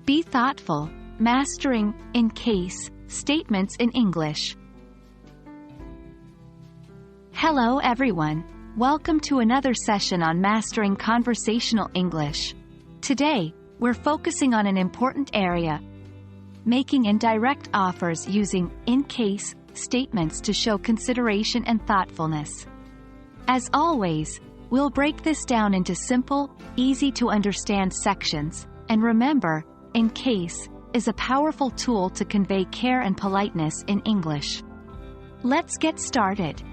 Be thoughtful, mastering in case statements in English. Hello everyone. Welcome to another session on mastering conversational English. Today, we're focusing on an important area: making indirect offers using in case statements to show consideration and thoughtfulness. As always, we'll break this down into simple, easy to understand sections, and remember, in case is a powerful tool to convey care and politeness in English. Let's get started.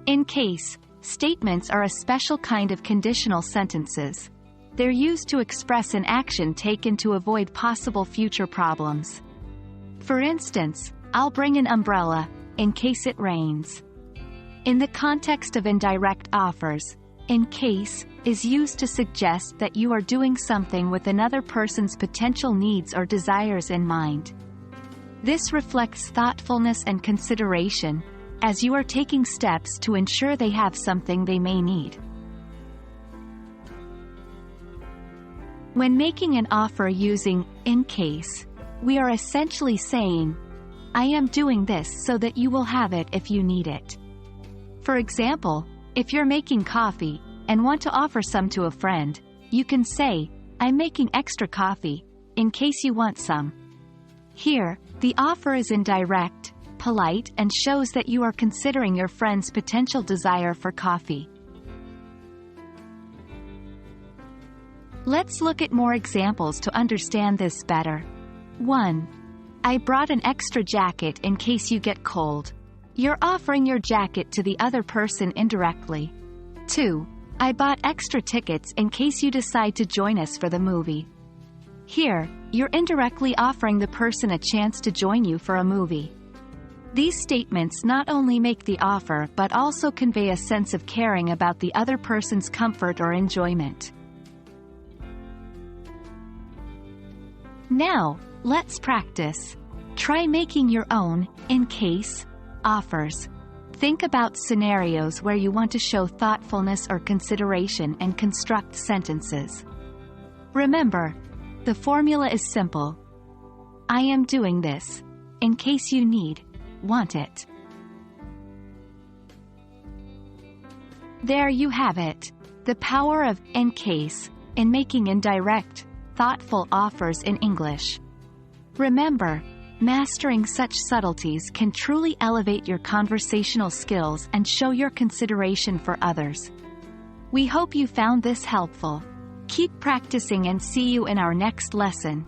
In case statements are a special kind of conditional sentences. They're used to express an action taken to avoid possible future problems. For instance, I'll bring an umbrella in case it rains. In the context of indirect offers, in case is used to suggest that you are doing something with another person's potential needs or desires in mind. This reflects thoughtfulness and consideration, as you are taking steps to ensure they have something they may need. When making an offer using in case, we are essentially saying, I am doing this so that you will have it if you need it. For example, if you're making coffee and want to offer some to a friend, you can say, I'm making extra coffee, in case you want some. Here, the offer is indirect, polite, and shows that you are considering your friend's potential desire for coffee. Let's look at more examples to understand this better. 1. I brought an extra jacket in case you get cold. You're offering your jacket to the other person indirectly. 2. I bought extra tickets in case you decide to join us for the movie. Here, you're indirectly offering the person a chance to join you for a movie. These statements not only make the offer but also convey a sense of caring about the other person's comfort or enjoyment. Now, let's practice. Try making your own in case offers. Think about scenarios where you want to show thoughtfulness or consideration and construct sentences. Remember, the formula is simple. I am doing this, in case you want it. There you have it. The power of in case in making indirect, thoughtful offers in English. Remember, mastering such subtleties can truly elevate your conversational skills and show your consideration for others. We hope you found this helpful. Keep practicing and see you in our next lesson.